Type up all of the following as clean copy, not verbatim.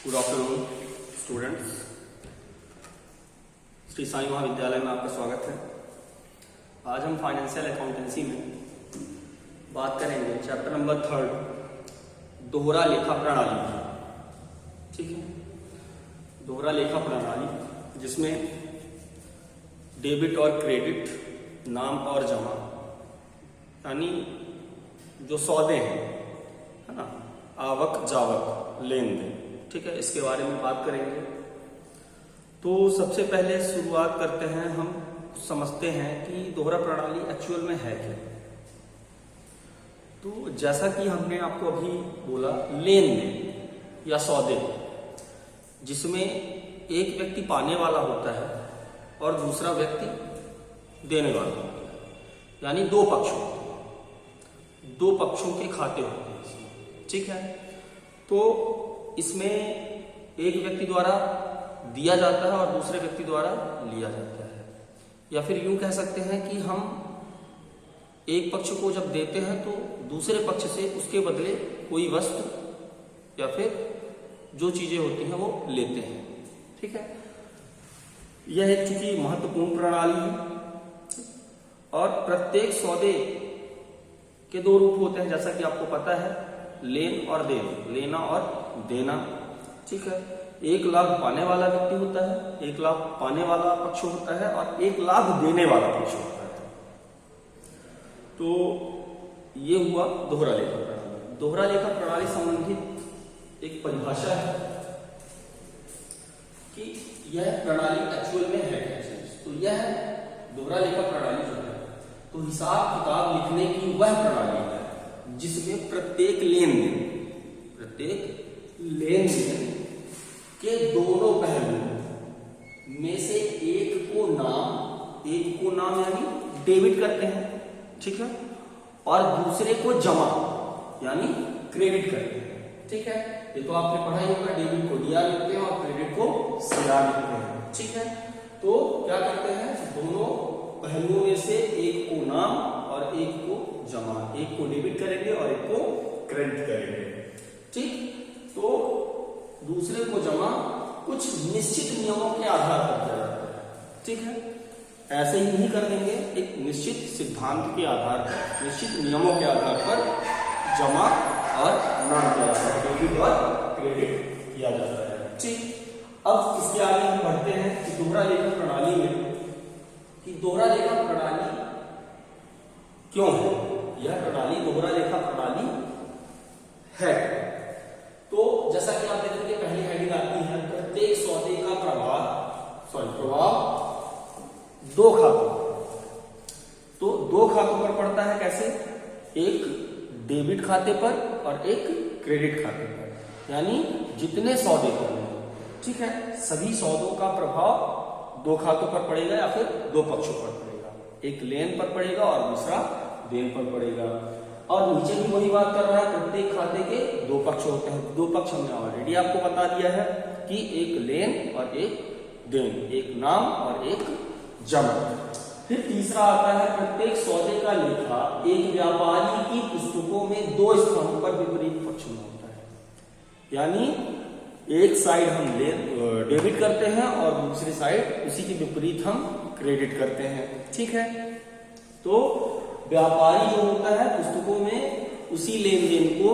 Good afternoon students. Shri Sai महाविद्यालय में आपका स्वागत है। आज हम फाइनेंशियल अकाउंटेंसी में बात करेंगे चैप्टर नंबर 3 दोहरा लेखा प्रणाली की। ठीक है, दोहरा लेखा प्रणाली जिसमें डेबिट और क्रेडिट, नाम और जमा, यानी जो सौदे हैं, है ना, आवक जावक, लेन देन, ठीक है, इसके बारे में बात करेंगे। तो सबसे पहले शुरुआत करते हैं, हम समझते हैं कि दोहरा प्रणाली एक्चुअल में है क्या। तो जैसा कि हमने आपको अभी बोला, लेन देन या सौदे जिसमें एक व्यक्ति पाने वाला होता है और दूसरा व्यक्ति देने वाला होता है, यानी दो पक्ष होते हैं, दो पक्षों के खाते होते हैं इसमें। ठीक है, तो इसमें एक व्यक्ति द्वारा दिया जाता है और दूसरे व्यक्ति द्वारा लिया जाता है, या फिर यूं कह सकते हैं कि हम एक पक्ष को जब देते हैं तो दूसरे पक्ष से उसके बदले कोई वस्तु या फिर जो चीजें होती हैं वो लेते हैं। ठीक है, यह एक चूंकि महत्वपूर्ण प्रणाली है और प्रत्येक सौदे के दो रूप होते हैं, जैसा कि आपको पता है, लेन और देन, लेना और देना। ठीक है, एक लाभ पाने वाला व्यक्ति होता है, एक लाभ पाने वाला पक्ष होता है और एक लाभ देने वाला पक्ष होता है। तो ये हुआ दोहरा लेखा प्रणाली। दोहरा लेखा प्रणाली संबंधित एक परिभाषा है कि यह प्रणाली एक्चुअल में है क्या चीज। तो यह दोहरा लेखा प्रणाली जो है, तो हिसाब किताब लिखने की वह प्रणाली है जिसमें प्रत्येक लेन देन के दोनों पहलू में से एक को नाम यानी डेबिट करते हैं, ठीक है, और दूसरे को जमा यानी क्रेडिट करते हैं। ठीक है, ये तो आपने पढ़ा ही होगा, डेबिट को डीआर लिखते हैं और क्रेडिट को सीआर लिखते हैं। ठीक है, तो क्या करते हैं, दोनों पहलुओं में से एक को नाम और एक को जमा, एक को डेबिट करेंगे और एक को क्रेडिट करेंगे। ठीक, तो दूसरे को जमा कुछ निश्चित नियमों के आधार पर किया जाता है। ठीक है, ऐसे ही नहीं कर देंगे, एक निश्चित सिद्धांत के आधार पर, निश्चित नियमों के आधार पर जमा और नाम किया जाता है, डेबिट और क्रेडिट किया जाता है। ठीक, अब इसके आगे हम बढ़ते हैं कि दोहरा लेखा प्रणाली में, कि दोहरा लेखा प्रणाली क्यों है, यह प्रणाली दोहरा लेखा प्रणाली है। तो जैसा कि आप देखेंगे, पहली हेडिंग आती है प्रत्येक सौदे का प्रभाव दो खातों, तो दो खातों पर पड़ता है। कैसे, एक डेबिट खाते पर और एक क्रेडिट खाते पर, यानी जितने सौदे करने, ठीक है, सभी सौदों का प्रभाव दो खातों पर पड़ेगा या फिर दो पक्षों पर पड़ेगा। एक लेन पर पड़ेगा और दूसरा देन पर पड़ेगा। और नीचे भी वही बात कर रहा है, प्रत्येक खाते के दो पक्ष होते हैं। दो पक्ष हमने ऑलरेडी आपको बता दिया है कि एक लेन और एक देन, एक नाम और एक जमा। फिर तीसरा आता है प्रत्येक सौदे का लेखा एक व्यापारी की पुस्तकों में दो स्थानों पर विपरीत पक्ष में होता है, यानी एक साइड हम डेबिट करते हैं और दूसरी साइड उसी के विपरीत हम क्रेडिट करते हैं। ठीक है, तो व्यापारी जो होता है पुस्तकों में उसी लेन देन को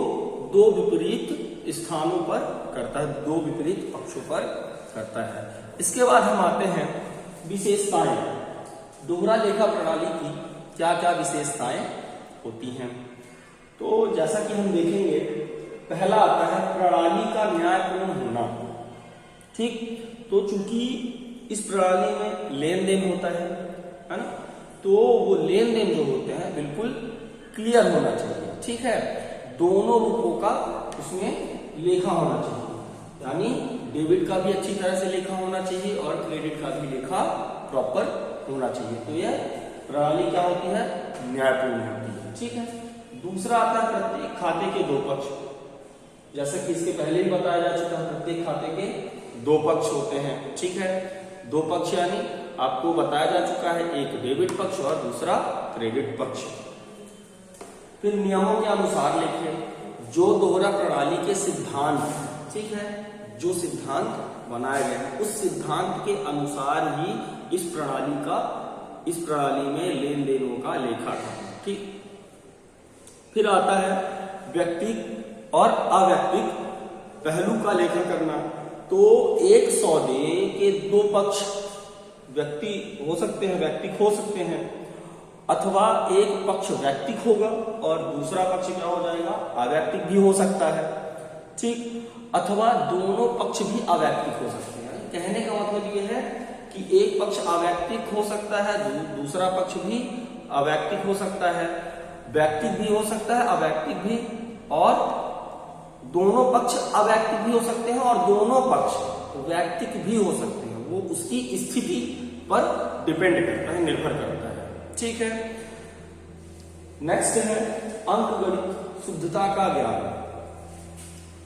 दो विपरीत स्थानों पर करता है, दो विपरीत पक्षों पर करता है। इसके बाद हम आते हैं विशेषताएं। दोहरा लेखा प्रणाली की क्या क्या विशेषताएं होती हैं। तो जैसा कि हम देखेंगे, पहला आता है प्रणाली का न्यायपूर्ण होना। ठीक, तो चूंकि इस प्रणाली में लेन देन होता है ना, तो वो लेन देन जो होते हैं बिल्कुल क्लियर होना चाहिए। ठीक है, दोनों रूपों का उसमें लेखा होना चाहिए, यानी डेबिट का भी अच्छी तरह से लेखा होना चाहिए और क्रेडिट का भी लेखा प्रॉपर होना चाहिए। तो यह प्रणाली क्या होती है, न्यायपूर्ण होती है। ठीक है, दूसरा आता है प्रत्येक खाते के दो पक्ष। जैसा कि इसके पहले ही बताया जा चुका है, प्रत्येक खाते के दो पक्ष होते हैं। ठीक है, दो पक्ष यानी आपको बताया जा चुका है, एक डेबिट पक्ष और दूसरा क्रेडिट पक्ष। फिर नियमों के अनुसार लिखें जो दोहरा प्रणाली के सिद्धांत, ठीक है, जो सिद्धांत बनाए गए हैं उस सिद्धांत के अनुसार ही इस प्रणाली में लेन देनों का लेखा था। ठीक, फिर आता है व्यक्तिक और अव्यक्तिक पहलू का लेखा करना। तो एक सौदे के दो पक्ष व्यक्ति हो सकते हैं, व्यक्तिक हो सकते हैं, अथवा एक पक्ष व्यक्तिक होगा और दूसरा पक्ष क्या हो जाएगा, अव्यक्तिक भी हो सकता है। ठीक, अथवा दोनों पक्ष भी अव्यक्तिक हो सकते हैं। कहने का मतलब यह है कि एक पक्ष अव्यक्तिक हो सकता है, दूसरा पक्ष भी अव्यक्तिक हो सकता है, व्यक्तिक भी हो सकता है, अव्यक्तिक भी, और दोनों पक्ष अव्यक्तिक भी हो सकते हैं और दोनों पक्ष व्यक्तिक भी हो सकते हैं। वो उसकी स्थिति पर डिपेंड करता है, निर्भर करता है। ठीक है, नेक्स्ट है अंकगणित शुद्धता का ज्ञान।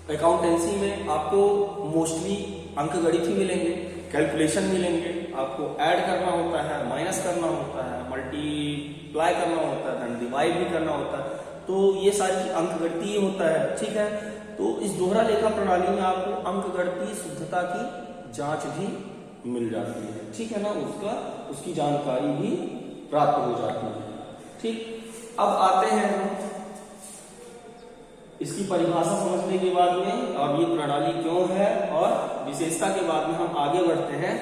अकाउंटेंसी में आपको मोस्टली अंकगणित ही मिलेंगे, कैलकुलेशन मिलेंगे, आपको ऐड करना होता है, माइनस करना होता है, मल्टीप्लाई करना होता है, डिवाइड भी करना होता है, तो ये सारी अंकगणितीय होता है। ठीक है, तो इस दोहरा लेखा प्रणाली में आपको अंकगणितीय शुद्धता की जांच भी मिल जाती है। ठीक है ना, उसकी जानकारी भी प्राप्त हो जाती है। ठीक, अब आते हैं हम इसकी परिभाषा समझने के बाद में, और ये प्रणाली क्यों है और विशेषता के बाद में हम आगे बढ़ते हैं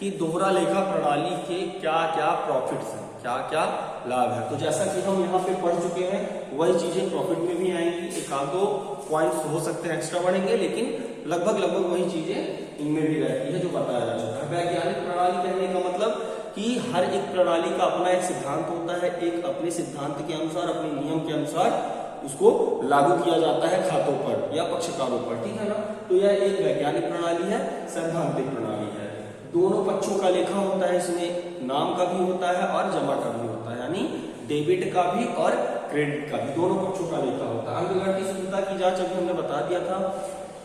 कि दोहरा लेखा प्रणाली के क्या क्या प्रॉफिट्स हैं, क्या क्या लाभ है। तो जैसा कि हम यहाँ पे पढ़ चुके हैं वही चीजें प्रॉफिट में भी आएंगी, एक आध दो पॉइंट्स हो सकते हैं एक्स्ट्रा बढ़ेंगे, लेकिन लगभग वही चीजें इनमें भी रहती है जो बताया जा चुका है। वैज्ञानिक प्रणाली कहने का मतलब कि हर एक प्रणाली का अपना एक सिद्धांत होता है, एक अपने सिद्धांत के अनुसार, अपने नियम के अनुसार उसको लागू किया जाता है खातों पर या पक्षकारों पर। ठीक है ना, तो यह एक वैज्ञानिक प्रणाली है, सैद्धांतिक प्रणाली है। दोनों पक्षों का लेखा होता है, इसमें नाम का भी होता है और जमा का भी होता है, यानी डेबिट का भी और क्रेडिट का भी, दोनों पक्षों का लेखा होता है। अंकगणितीय शुद्धता की जांच अभी हमने बता दिया था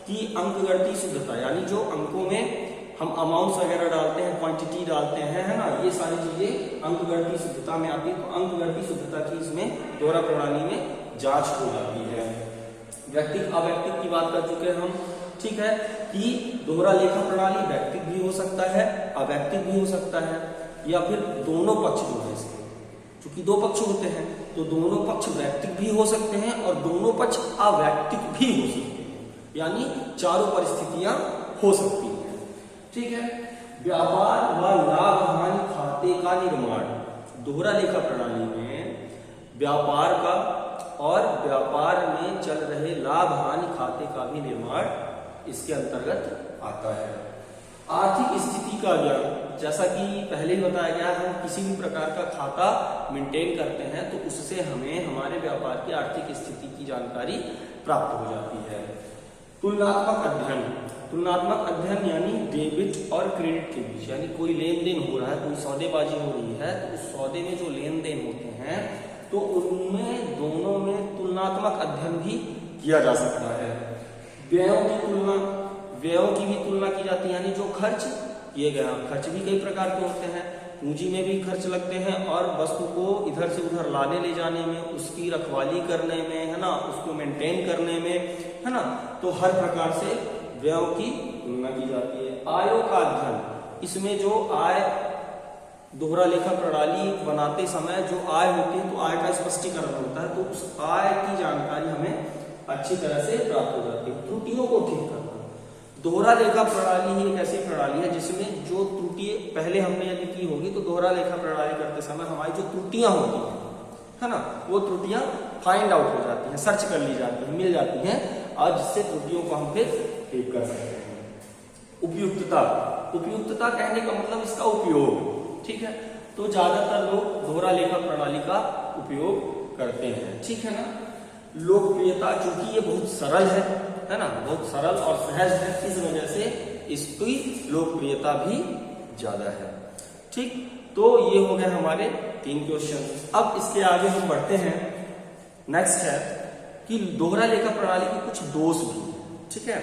कि अंकगणितीय शुद्धता यानी जो अंकों में हम अमाउंट्स वगैरह डालते हैं, क्वांटिटी डालते हैं, है ना, ये सारी चीजें अंकगणितीय शुद्धता में आती है। तो अंकगणितीय शुद्धता की इसमें दोहरा प्रणाली में जांच हो जाती है। व्यक्तिक अव्यक्तिक की बात कर चुके हैं हम। ठीक है, कि दोहरा लेखा प्रणाली व्यक्तिक भी हो सकता है, अव्यक्तिक भी हो सकता है, या फिर दोनों पक्ष जो है इसके, चूंकि दो पक्ष होते हैं तो दोनों पक्ष व्यक्तिक भी हो सकते हैं और दोनों पक्ष अव्यक्तिक भी हो सकते हैं, यानी चारों परिस्थितियां हो सकती हैं। ठीक है, व्यापार व लाभ हानि खाते का निर्माण। दोहरा लेखा प्रणाली में व्यापार का और व्यापार में चल रहे लाभ हानि खाते का भी निर्माण इसके अंतर्गत आता है। आर्थिक स्थिति का ज्ञान, जैसा कि पहले ही बताया गया, हम किसी भी प्रकार का खाता मेंटेन करते हैं तो उससे हमें हमारे व्यापार की आर्थिक स्थिति की जानकारी प्राप्त हो जाती है। तुलनात्मक अध्ययन, तुलनात्मक अध्ययन यानी डेबिट और क्रेडिट के बीच, यानी कोई लेन देन हो रहा है, कोई सौदेबाजी हो रही है, तो उस सौदे में जो लेन देन होते हैं तो उनमें दोनों में तुलनात्मक अध्ययन भी किया जा सकता है। व्ययों की तुलना, व्ययों की भी तुलना की जाती है, यानी जो खर्च किए गए, खर्च भी कई प्रकार के होते हैं, पूंजी में भी खर्च लगते हैं और वस्तु को इधर से उधर लाने ले जाने में, उसकी रखवाली करने में, है ना, उसको मेंटेन करने में, है ना, तो हर प्रकार से व्ययों की तुलना की जाती है। आयों का अध्ययन, इसमें जो आय, दोहरा लेखा प्रणाली बनाते समय जो आय होती है तो आय का स्पष्टीकरण होता है, तो उस आय की जानकारी हमें अच्छी तरह से प्राप्त हो जाती है। त्रुटियों को ठीक करना, दोहरा लेखा प्रणाली ही एक ऐसी प्रणाली है जिसमें जो त्रुटि पहले हमने यदि की होगी तो दोहरा लेखा प्रणाली करते समय हमारी जो त्रुटियां होती है ना, वो त्रुटियां फाइंड आउट हो जाती हैं, सर्च कर ली जाती हैं, मिल जाती हैं, और जिससे त्रुटियों को हम फिर ठीक कर सकते हैं। उपयुक्तता, उपयुक्तता कहने का मतलब इसका उपयोग। ठीक है, तो ज्यादातर लोग दोहरा लेखा प्रणाली का उपयोग करते हैं। ठीक है ना, लोकप्रियता, चूंकि ये बहुत सरल है ना, बहुत सरल और सहज है, इस वजह से इसकी लोकप्रियता भी ज्यादा है। ठीक, तो ये हो गए हमारे 3 क्वेश्चन। अब इसके आगे हम बढ़ते हैं। नेक्स्ट है कि दोहरा लेखा प्रणाली के कुछ दोष भी। ठीक है,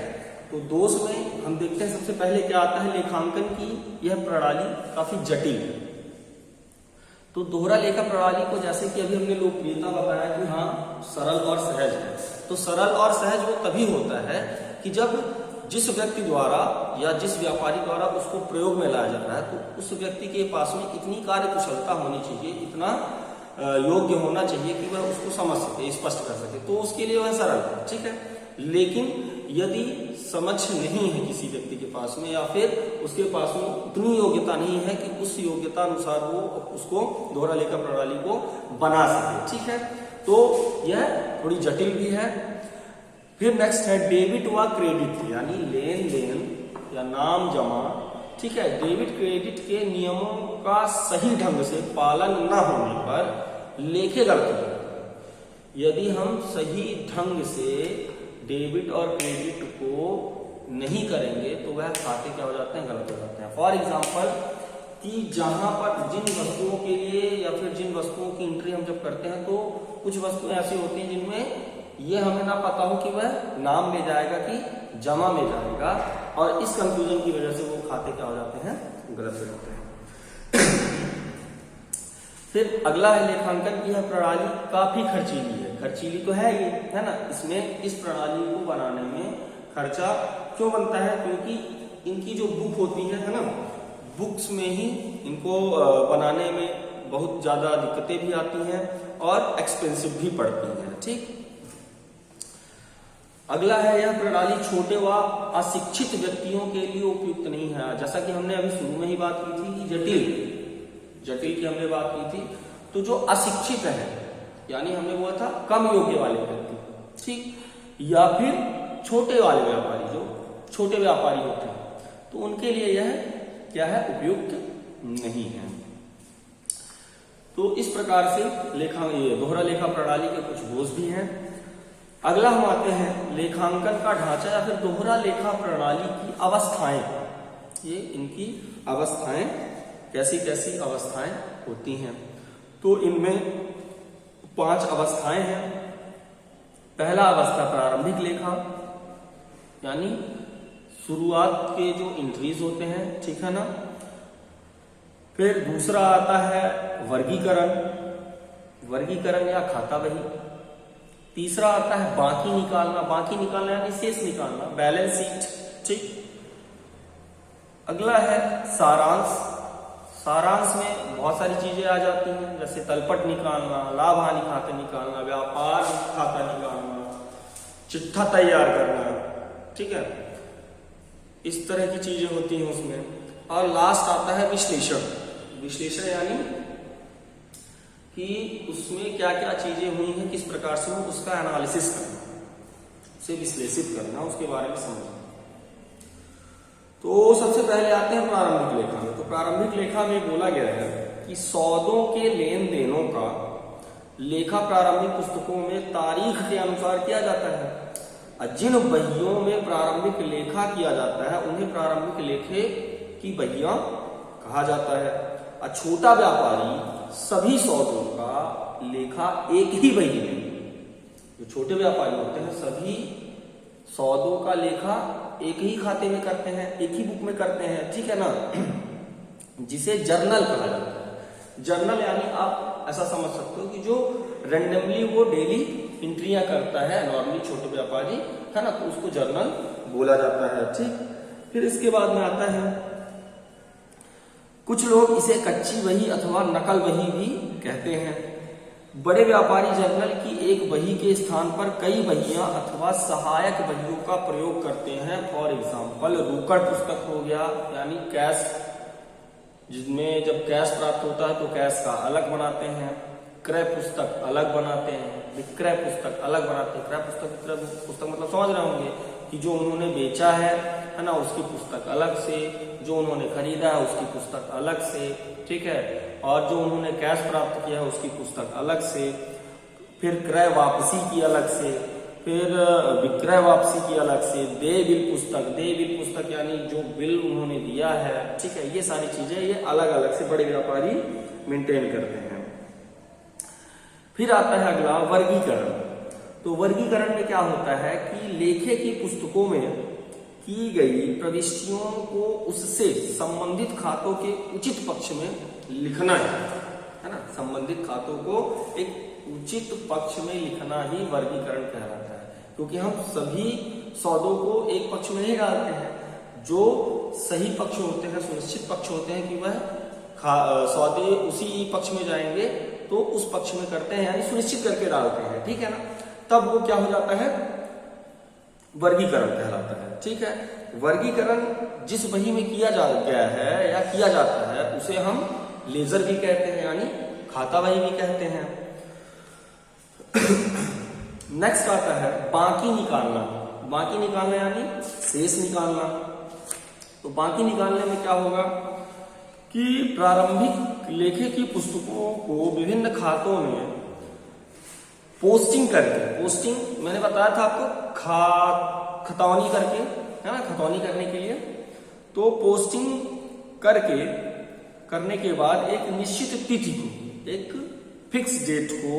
तो दोष में हम देखते हैं सबसे पहले क्या आता है, लेखांकन की यह प्रणाली काफी जटिल है। तो दोहरा लेखा प्रणाली को, जैसे कि अभी हमने लोकप्रियता बताया कि हाँ सरल और सहज है, तो सरल और सहज वो तभी होता है कि जब जिस व्यक्ति द्वारा या जिस व्यापारी द्वारा उसको प्रयोग में लाया जा रहा है, तो उस व्यक्ति के पास में इतनी कार्य कुशलता होनी चाहिए, इतना योग्य होना चाहिए कि वह उसको समझ सके, स्पष्ट कर सके, तो उसके लिए वह सरल है, ठीक है। लेकिन यदि समझ नहीं है किसी व्यक्ति के पास में, या फिर उसके पास में उतनी योग्यता नहीं है कि उस योग्यता अनुसार वो उसको दोहरा लेखा प्रणाली को बना सके, ठीक है, तो यह थोड़ी जटिल भी है। फिर नेक्स्ट है डेबिट व क्रेडिट, यानी लेन देन या नाम जमा, ठीक है। डेबिट क्रेडिट के नियमों का सही ढंग से पालन न होने पर लेखे गलती। यदि हम सही ढंग से डेबिट और क्रेडिट को नहीं करेंगे तो वह खाते क्या हो जाते हैं, गलत हो जाते हैं। फॉर एग्जाम्पल कि जहां पर जिन वस्तुओं के लिए या फिर जिन वस्तुओं की एंट्री हम जब करते हैं, तो कुछ वस्तुएं ऐसी होती हैं जिनमें ये हमें ना पता हो कि वह नाम में जाएगा कि जमा में जाएगा, और इस कंफ्यूजन की वजह से वो खाते क्या हो जाते हैं, गलत हो जाते हैं। फिर अगला है लेखांकन की यह प्रणाली काफी खर्चीली है। खर्चीली तो है ये, है ना। इसमें इस प्रणाली को बनाने में खर्चा क्यों बनता है, क्योंकि इनकी जो बुक होती है ना, बुक्स में ही इनको बनाने में बहुत ज्यादा दिक्कतें भी आती हैं और एक्सपेंसिव भी पड़ती हैं, ठीक। अगला है यह प्रणाली छोटे व अशिक्षित व्यक्तियों के लिए उपयुक्त नहीं है। जैसा कि हमने अभी शुरू में ही बात की थी कि जटिल की हमने बात की थी, तो जो अशिक्षित है, यानी हमने बोला था कम योग्य वाले व्यक्ति, ठीक, या फिर छोटे वाले व्यापारी, जो छोटे व्यापारी होते हैं, तो उनके लिए यह क्या है, उपयुक्त नहीं है। तो इस प्रकार से ये दोहरा लेखा प्रणाली के कुछ दोष भी हैं। अगला हम आते हैं लेखांकन का ढांचा या फिर दोहरा लेखा प्रणाली की अवस्थाएं। ये इनकी अवस्थाएं कैसी कैसी अवस्थाएं होती हैं, तो इनमें 5 अवस्थाएं हैं। पहला अवस्था प्रारंभिक लेखा, यानी शुरुआत के जो एंट्रीज होते हैं, ठीक है ना। फिर दूसरा आता है वर्गीकरण या खाता बही। तीसरा आता है बाकी निकालना यानी शेष निकालना, बैलेंस शीट, ठीक। अगला है सारांश में बहुत सारी चीजें आ जाती हैं, जैसे तलपट निकालना, लाभ हानि खाता निकालना, व्यापार खाता निकालना, चिट्ठा तैयार करना, ठीक है, इस तरह की चीजें होती हैं उसमें। और लास्ट आता है विश्लेषण यानी कि उसमें क्या क्या चीजें हुई हैं, किस प्रकार से हो उसका एनालिसिस करना, उसे विश्लेषित करना, उसके बारे में समझना। तो सबसे पहले आते हैं प्रारंभिक लेखा में। तो प्रारंभिक लेखा में बोला गया है कि सौदों के लेन देनों का लेखा प्रारंभिक पुस्तकों में तारीख के अनुसार किया जाता है। जिन बहियों में प्रारंभिक लेखा किया जाता है उन्हें प्रारंभिक लेखे की बहियां कहा जाता है। छोटा व्यापारी सभी सौदों का लेखा एक ही बही में, जो छोटे व्यापारी होते हैं सभी सौदों का लेखा एक ही खाते में करते हैं, एक ही बुक में करते हैं, ठीक है ना, जिसे जर्नल कहा जाता है। जर्नल यानी आप ऐसा समझ सकते हो कि जो रेंडमली वो डेली एंट्रियां करता है नॉर्मली छोटे व्यापारी, है ना, तो उसको जर्नल बोला जाता है, ठीक। फिर इसके बाद में आता है कुछ लोग इसे कच्ची बही अथवा नकल बही भी कहते हैं। बड़े व्यापारी जर्नल की एक बही के स्थान पर कई बहियां अथवा सहायक बहियों का प्रयोग करते हैं। फॉर एग्जाम्पल रोकड़ पुस्तक हो गया, यानी कैश, जिसमें जब कैश प्राप्त होता है तो कैश का अलग बनाते हैं, क्रय पुस्तक अलग बनाते हैं, विक्रय पुस्तक अलग बनाते हैं। क्रय पुस्तक मतलब समझ रहे होंगे कि जो उन्होंने बेचा है ना, उसकी पुस्तक अलग से, जो उन्होंने खरीदा है उसकी पुस्तक अलग से, ठीक है, और जो उन्होंने कैश प्राप्त किया है उसकी पुस्तक अलग से, फिर क्रय वापसी की अलग से, फिर विक्रय वापसी की अलग से, देय बिल पुस्तक यानी जो बिल उन्होंने दिया है, ठीक है, ये सारी चीजें ये अलग अलग से बड़े व्यापारी मेंटेन करते हैं। फिर आता है अगला वर्गीकरण। तो वर्गीकरण में क्या होता है कि लेखे की पुस्तकों में की गई प्रविष्टियों को उससे संबंधित खातों के उचित पक्ष में लिखना है ना, संबंधित खातों को एक उचित पक्ष में लिखना ही वर्गीकरण कहलाता है। क्योंकि हम सभी सौदों को एक पक्ष में नहीं डालते हैं। जो सही पक्ष होते हैं, सुनिश्चित पक्ष होते हैं कि वह सौदे उसी पक्ष में जाएंगे, तो उस पक्ष में करते हैं, यानी सुनिश्चित करके डालते हैं, ठीक है ना। तब वो क्या हो जाता है, वर्गीकरण कहलाता है, ठीक है। वर्गीकरण जिस बही में किया गया है या किया जाता है उसे हम लेजर भी कहते हैं, यानी खाता बही भी कहते हैं। नेक्स्ट आता है बाकी निकालना। बाकी निकालना यानी शेष निकालना। तो बाकी निकालने में क्या होगा कि प्रारंभिक लेखे की पुस्तकों को विभिन्न खातों में पोस्टिंग करके, पोस्टिंग मैंने बताया था आपको, खतौनी करके, है ना, खतौनी करने के लिए। तो पोस्टिंग करने के बाद एक निश्चित तिथि को, एक फिक्स डेट को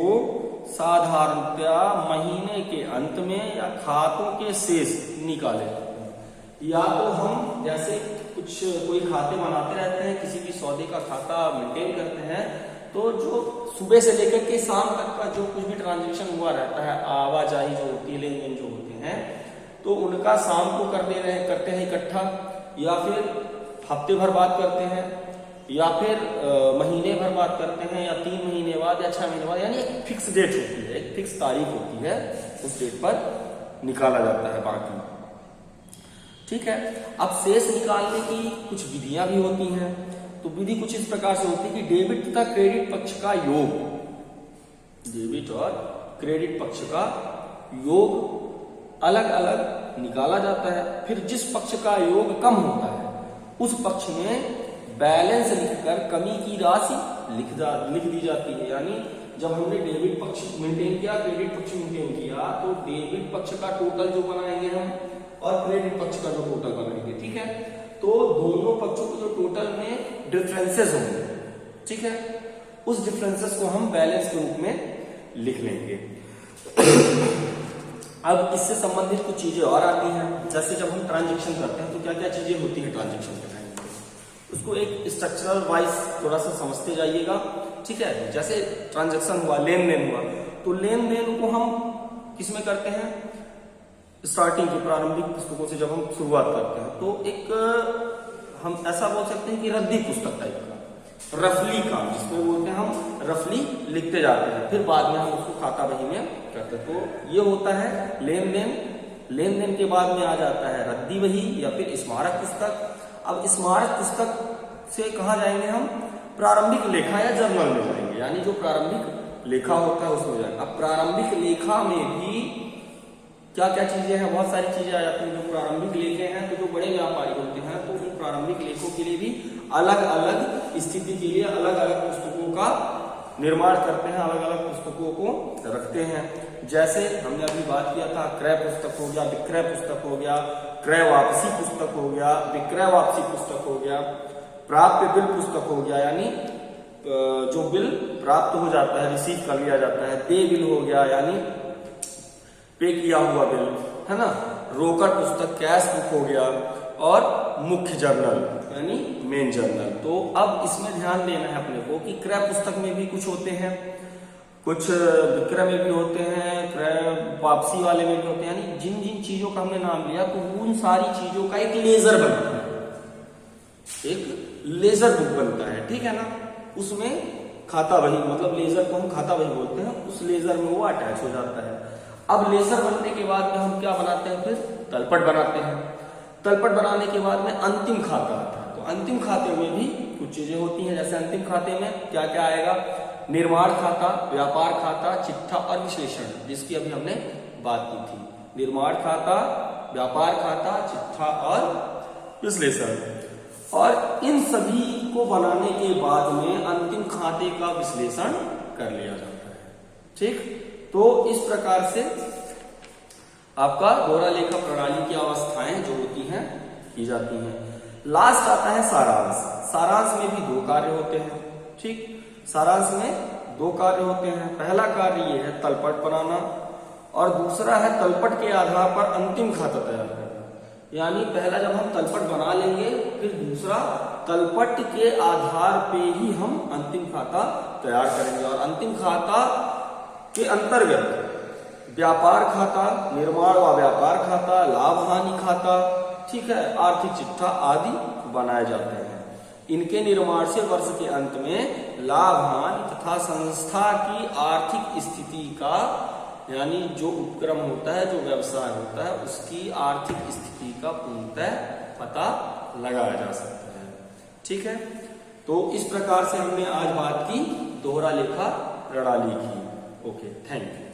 साधारणतया महीने के अंत में या खातों के शेष निकाले जाते हैं। या तो हम जैसे कोई खाते बनाते रहते हैं, किसी भी सौदे का खाता मेंटेन करते हैं, तो जो सुबह से लेकर के शाम तक का जो कुछ भी ट्रांजैक्शन हुआ रहता है, आवाजाही जो होती है, लेन देन जो होते हैं, तो उनका शाम को करते हैं इकट्ठा, या फिर हफ्ते भर बाद करते हैं, या फिर महीने भर बाद करते हैं, या 3 महीने बाद या 6 महीने बाद, यानी एक फिक्स डेट होती है, एक फिक्स तारीख होती है, उस डेट पर निकाला जाता है बाकी, ठीक है। अब शेष निकालने की कुछ विधियां भी होती हैं। तो विधि कुछ इस प्रकार से होती है कि डेबिट तथा क्रेडिट पक्ष का योग, डेबिट और क्रेडिट पक्ष का योग अलग अलग निकाला जाता है। फिर जिस पक्ष का योग कम होता है उस पक्ष में बैलेंस लिखकर कमी की राशि लिख दी जाती है। यानी जब हमने डेबिट पक्ष मेंटेन किया, क्रेडिट पक्ष मेंटेन किया, तो डेबिट पक्ष का टोटल जो बनाएंगे हम और क्रेडिट पक्ष का जो टोटल बनाएंगे, ठीक है। तो दोनों पक्षों के जो टोटल में डिफरेंसेस होंगे, ठीक है, उस डिफरेंसेस को हम बैलेंस के रूप में लिख लेंगे। अब इससे संबंधित कुछ चीजें और आती हैं, जैसे जब हम ट्रांजैक्शन करते हैं तो क्या क्या चीजें होती है ट्रांजैक्शन के टाइम पे, उसको एक स्ट्रक्चरल वाइज थोड़ा सा समझते जाइएगा, ठीक है। जैसे ट्रांजैक्शन हुआ, लेन देन हुआ, तो लेन देन को हम किसमें करते हैं, स्टार्टिंग की प्रारंभिक पुस्तकों से जब हम शुरुआत करते हैं, तो एक हम ऐसा बोल सकते हैं कि रद्दी पुस्तक टाइप का, रफली काम जिसमें बोलते हैं, हम रफली लिखते जाते हैं, फिर बाद में हम उसको खाता बही में करते हैं। तो ये होता है लेन देन। लेन देन के बाद में आ जाता है रद्दी बही या फिर स्मारक पुस्तक। अब स्मारक पुस्तक से कहाँ जाएंगे हम, प्रारंभिक लेखा या जर्नल में जाएंगे, यानी जो प्रारंभिक लेखा होता है उसमें जाएंगे। अब प्रारंभिक लेखा में भी क्या क्या चीजें हैं, बहुत सारी चीजें आ जाती हैं। जो प्रारंभिक लेखे हैं, तो जो बड़े व्यापारी होते हैं, तो उन प्रारंभिक लेखों के लिए भी अलग अलग स्थिति के लिए अलग अलग पुस्तकों का निर्माण करते हैं, अलग अलग पुस्तकों को रखते हैं। जैसे हमने अभी बात किया था, क्रय पुस्तक हो गया, विक्रय पुस्तक हो गया, क्रय वापसी पुस्तक हो गया, विक्रय वापसी पुस्तक हो गया, प्राप्त बिल पुस्तक हो गया, यानी जो बिल प्राप्त हो जाता है, रिसीव कर लिया जाता है, दे बिल हो गया, यानी पे किया हुआ बिल, है ना, रोकड़ पुस्तक, कैश बुक हो गया, और मुख्य जर्नल यानी मेन जर्नल। तो अब इसमें ध्यान देना है अपने को कि क्रय पुस्तक में भी कुछ होते हैं, कुछ विक्रय में भी होते हैं, क्रय वापसी वाले में भी होते हैं, यानी जिन जिन चीजों का हमने नाम लिया, तो उन सारी चीजों का एक लेजर बनता है, एक लेजर बुक बनता है, ठीक है ना। उसमें खाता बही, मतलब लेजर को हम खाता बही बोलते हैं, उस लेजर में वो अटैच हो जाता है। अब लेजर बनने के बाद में हम क्या बनाते हैं, फिर तलपट बनाते हैं। तलपट बनाने के बाद में अंतिम खाता आता है। तो अंतिम खाते में भी कुछ चीजें होती हैं, जैसे अंतिम खाते में क्या क्या आएगा, निर्माण खाता, व्यापार खाता, चिट्ठा और विश्लेषण, जिसकी अभी हमने बात की थी। निर्माण खाता, व्यापार खाता, चिट्ठा और विश्लेषण। और इन सभी को बनाने के बाद में अंतिम खाते का विश्लेषण कर लिया जाता है, ठीक। तो इस प्रकार से आपका दोहरा लेखा प्रणाली की अवस्थाएं जो होती हैं की जाती हैं। लास्ट आता है सारांश। सारांश में भी 2 कार्य होते हैं, ठीक। सारांश में 2 कार्य होते हैं। पहला कार्य ये है तलपट बनाना, और दूसरा है तलपट के आधार पर अंतिम खाता तैयार करना। यानी पहला जब हम तलपट बना लेंगे, फिर दूसरा तलपट के आधार पे ही हम अंतिम खाता तैयार करेंगे, और अंतिम खाता के अंतर्गत व्यापार खाता, निर्माण व व्यापार खाता, लाभ हानि खाता, ठीक है, आर्थिक चिट्ठा आदि बनाए जाते हैं। इनके निर्माण से वर्ष के अंत में लाभ हानि तथा संस्था की आर्थिक स्थिति का, यानी जो उपक्रम होता है, जो व्यवसाय होता है, उसकी आर्थिक स्थिति का पूर्णतः पता लगाया जा सकता है। ठीक है, तो इस प्रकार से हमने आज बात की दोहरा लेखा प्रणाली की। Okay, thank you.